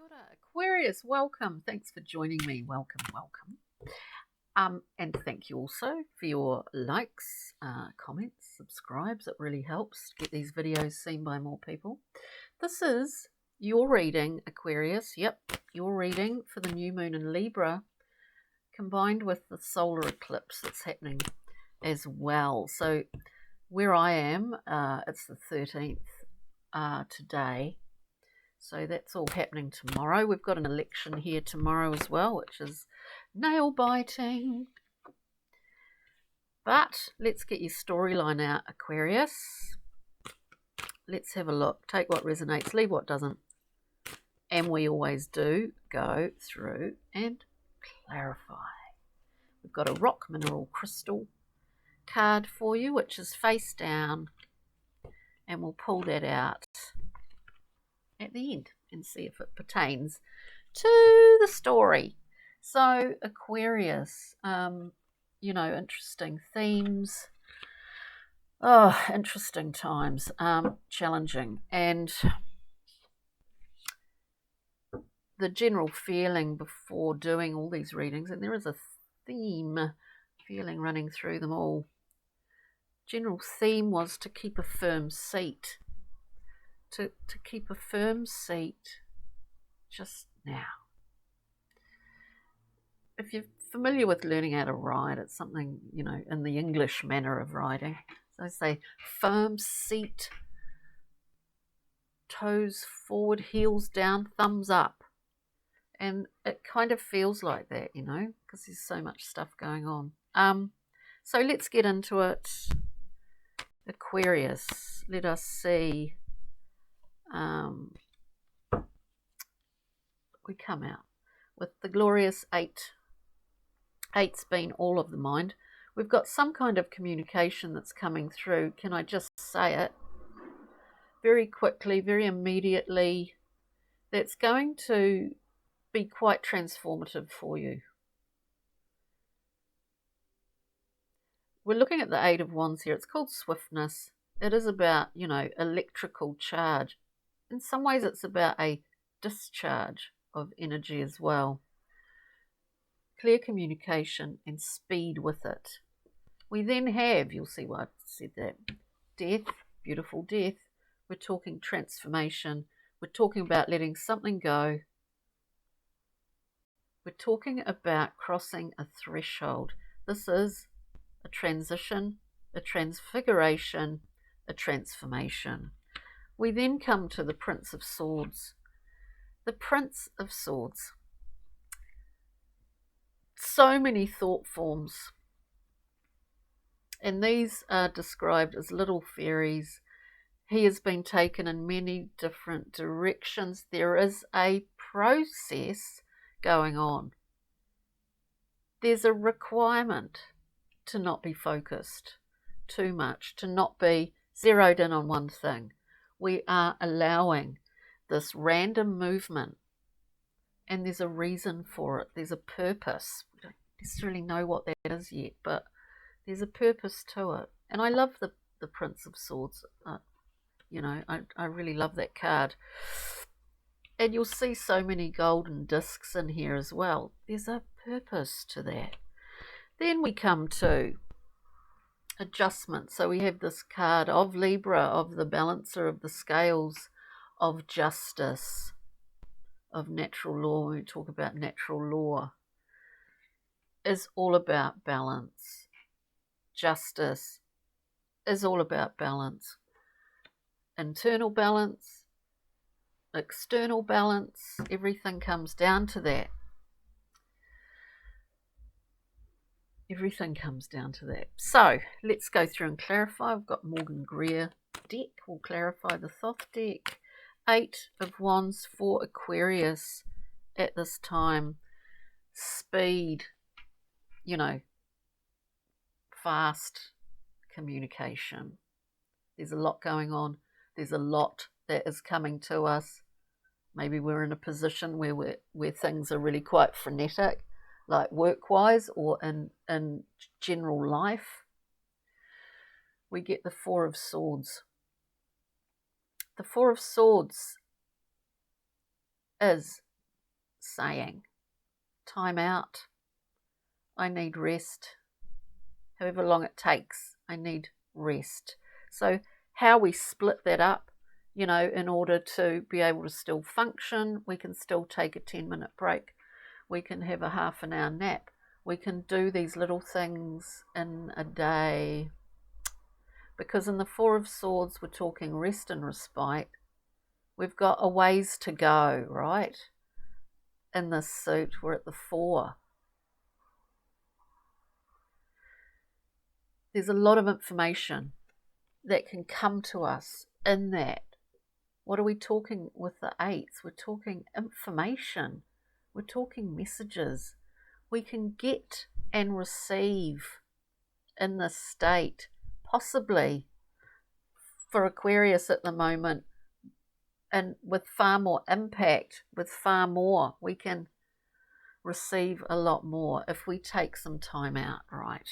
ora, Aquarius, welcome. Thanks for joining me. Welcome. And thank you also for your likes, comments, subscribes. It really helps get these videos seen by more people. This is your reading, Aquarius. Yep, your reading for the new moon in Libra, combined with the solar eclipse that's happening as well. So where I am, it's the 13th today. So that's all happening tomorrow. We've got an election here tomorrow as well, which is nail-biting. But let's get your storyline out, Aquarius. Let's have a look. Take what resonates, leave what doesn't. And we always do go through and clarify. We've got a rock mineral crystal card for you, which is face down. And we'll pull that out at the end and see if it pertains to the story. So Aquarius, interesting themes, interesting times, challenging, and the general feeling before doing all these readings, and there is a feeling running through them all. General theme was to keep a firm seat. To keep a firm seat just now. If you're familiar with learning how to ride, it's something, in the English manner of riding. So I say firm seat, toes forward, heels down, thumbs up. And it kind of feels like that, because there's so much stuff going on. So let's get into it. Aquarius, let us see. We come out with the glorious 8. 8's been all of the mind. We've got some kind of communication that's coming through. Can I just say it very quickly, very immediately? That's going to be quite transformative for you. We're looking at the 8 of Wands here. It's called swiftness. It is about, electrical charge. In some ways, it's about a discharge of energy as well. Clear communication and speed with it. We then have, you'll see why I said that, death, beautiful death. We're talking transformation. We're talking about letting something go. We're talking about crossing a threshold. This is a transition, a transfiguration, a transformation. We then come to the Prince of Swords. The Prince of Swords. So many thought forms. And these are described as little fairies. He has been taken in many different directions. There is a process going on. There's a requirement to not be focused too much, to not be zeroed in on one thing. We are allowing this random movement, and there's a reason for it. There's a purpose. We don't necessarily know what that is yet, but there's a purpose to it. And I love the Prince of Swords. I really love that card. And you'll see so many golden discs in here as well. There's a purpose to that. Then we come to adjustment. So we have this card of Libra, of the balancer, of the scales, of justice, of natural law. When we talk about natural law, is all about balance. Justice is all about balance. Internal balance, external balance, everything comes down to that. Everything comes down to that. So let's go through and clarify. We've got Morgan Greer deck. We'll clarify the Thoth deck. 8 of Wands for Aquarius at this time. Speed, fast communication. There's a lot going on. There's a lot that is coming to us. Maybe we're in a position where things are really quite frenetic, like work-wise or in general life. We get the 4 of Swords. The 4 of Swords is saying, time out, I need rest. However long it takes, I need rest. So how we split that up, you know, in order to be able to still function, we can still take a 10-minute break. We can have a half an hour nap. We can do these little things in a day. Because in the Four of Swords, we're talking rest and respite. We've got a ways to go, right? In this suit, we're at the 4. There's a lot of information that can come to us in that. What are we talking with the 8s? We're talking information. We're talking messages. We can get and receive in this state, possibly for Aquarius at the moment, and with far more impact, with far more, we can receive a lot more if we take some time out, right?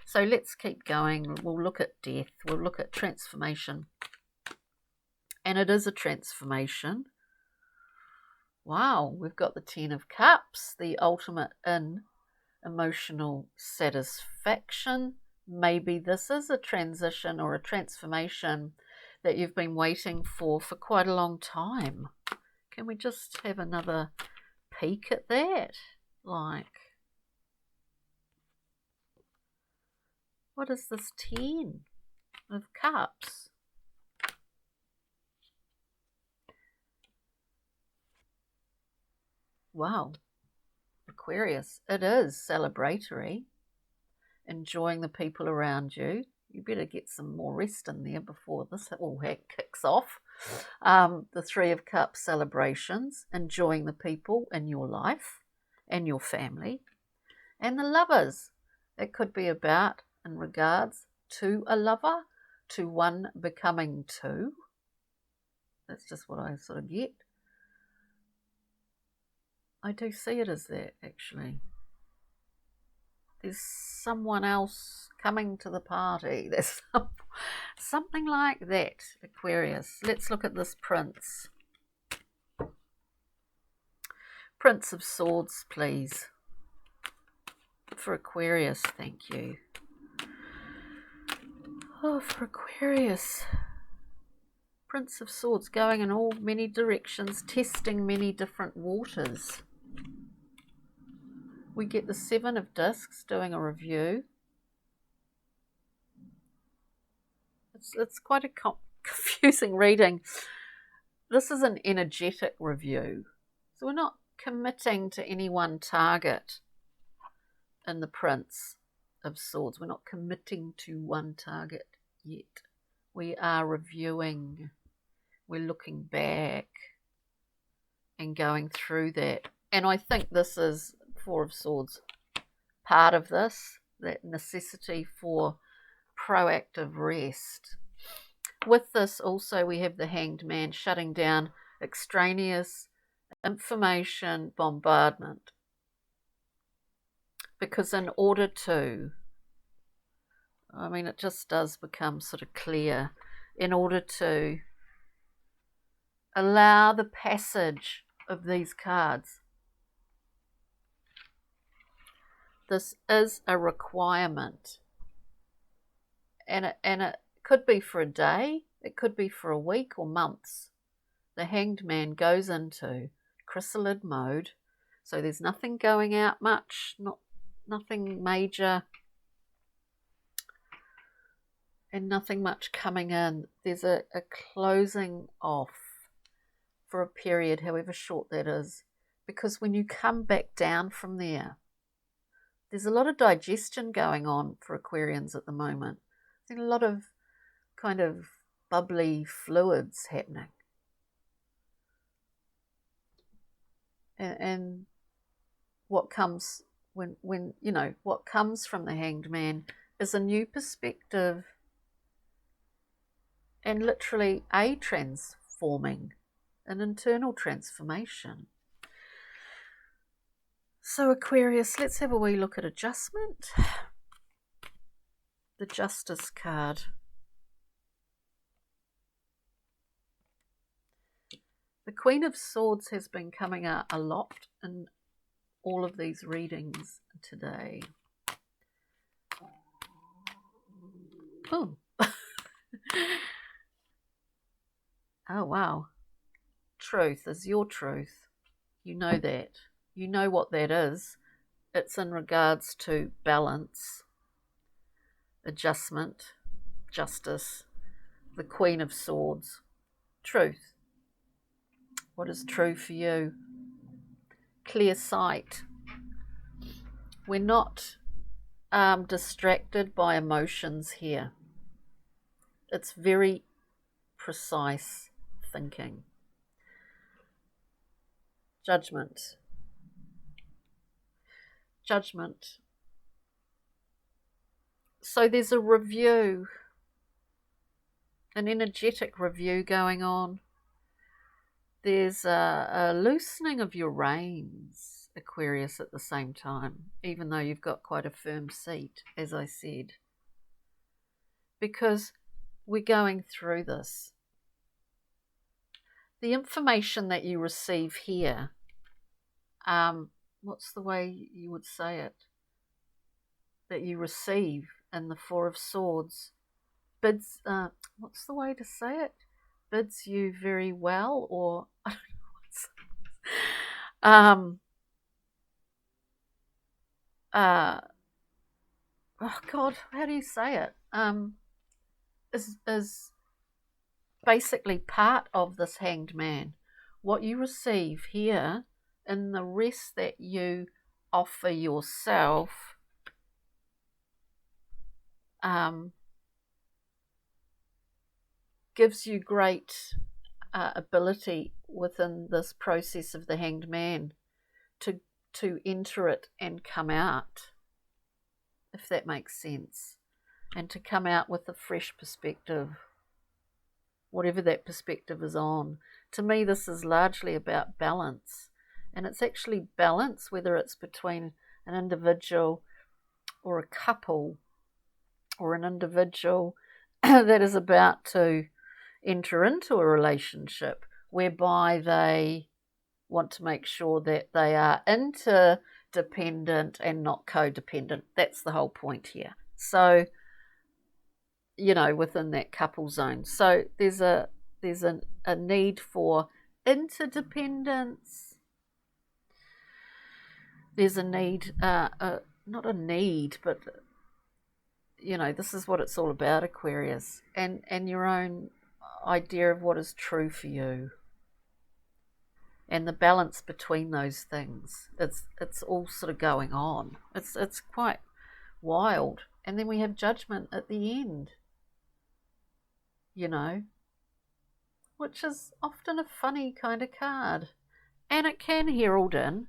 So let's keep going. We'll look at death. We'll look at transformation. And it is a transformation. Wow, we've got the 10 of Cups, the ultimate in emotional satisfaction. Maybe this is a transition or a transformation that you've been waiting for quite a long time. Can we just have another peek at that? Like, what is this 10 of Cups? Wow, Aquarius, it is celebratory, enjoying the people around you. You better get some more rest in there before this all kicks off. The 3 of Cups celebrations, enjoying the people in your life and your family. And the Lovers, it could be about in regards to a lover, to one becoming 2. That's just what I sort of get. I do see it as that, actually. There's someone else coming to the party. There's something like that, Aquarius. Let's look at this Prince. Prince of Swords, please. For Aquarius, thank you. Oh, for Aquarius. Prince of Swords, going in all many directions, testing many different waters. We get the 7 of Discs, doing a review. It's quite a confusing reading. This is an energetic review. So we're not committing to any one target in the Prince of Swords. We're not committing to one target yet. We are reviewing. We're looking back and going through that. And I think this is 4 of Swords, part of this, that necessity for proactive rest. With this also we have the Hanged Man, shutting down extraneous information bombardment. Because in order to, I mean, it just does become sort of clear, in order to allow the passage of these cards, this is a requirement, and it could be for a day, it could be for a week or months. The Hanged Man goes into chrysalid mode, so there's nothing going out much, nothing major, and nothing much coming in. There's a closing off for a period, however short that is, because when you come back down from there, there's a lot of digestion going on for Aquarians at the moment. There's a lot of kind of bubbly fluids happening. And what comes when you know, what comes from the Hanged Man is a new perspective and literally a transforming, an internal transformation. So Aquarius, let's have a wee look at adjustment. The Justice card. The Queen of Swords has been coming out a lot in all of these readings today. Oh. Oh, wow. Truth is your truth. You know that. You know what that is. It's in regards to balance, adjustment, justice, the Queen of Swords. Truth. What is true for you? Clear sight. We're not distracted by emotions here. It's very precise thinking. Judgment. Judgment. So there's a review, an energetic review going on. There's a loosening of your reins, Aquarius, at the same time, even though you've got quite a firm seat, as I said. Because we're going through this. The information that you receive here, what's the way you would say it? That you receive in the Four of Swords bids, what's the way to say it? Bids you very well, or I don't know oh God, how do you say it? Is basically part of this Hanged Man. What you receive here and the rest that you offer yourself gives you great ability within this process of the Hanged Man to enter it and come out, if that makes sense, and to come out with a fresh perspective, whatever that perspective is on. To me, this is largely about balance, and it's actually balance, whether it's between an individual or a couple, or an individual that is about to enter into a relationship whereby they want to make sure that they are interdependent and not codependent. That's the whole point here. So, within that couple zone. So there's a need for interdependence. There's a need, not a need, but this is what it's all about, Aquarius, and your own idea of what is true for you. And the balance between those things, it's all sort of going on. It's quite wild. And then we have Judgment at the end, which is often a funny kind of card. And it can herald in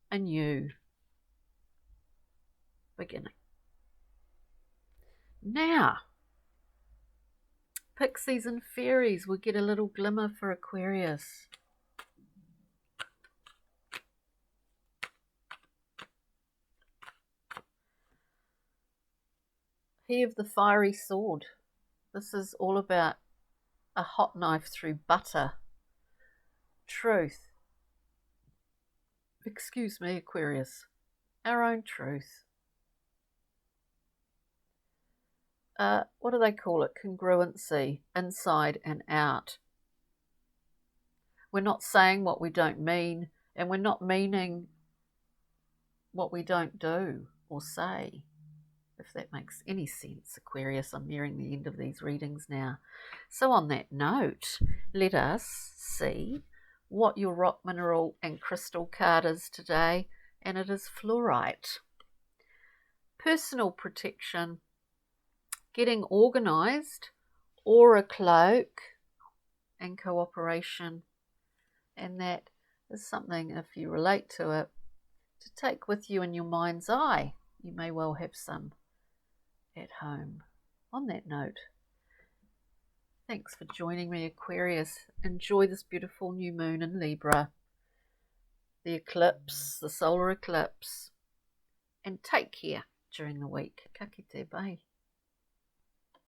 a new beginning. Now, Pixies and Fairies, we'll get a little glimmer for Aquarius. He of the Fiery Sword. This is all about a hot knife through butter. Truth. Excuse me, Aquarius. Our own truth. What do they call it? Congruency, inside and out. We're not saying what we don't mean, and we're not meaning what we don't do or say, if that makes any sense, Aquarius. I'm nearing the end of these readings now. So on that note, let us see what your rock, mineral and crystal card is today, and it is fluorite. Personal protection, getting organised, aura cloak, and cooperation. And that is something, if you relate to it, to take with you in your mind's eye. You may well have some at home. On that note, thanks for joining me, Aquarius. Enjoy this beautiful new moon in Libra, the eclipse, the solar eclipse, and take care during the week. Ka kite, bye.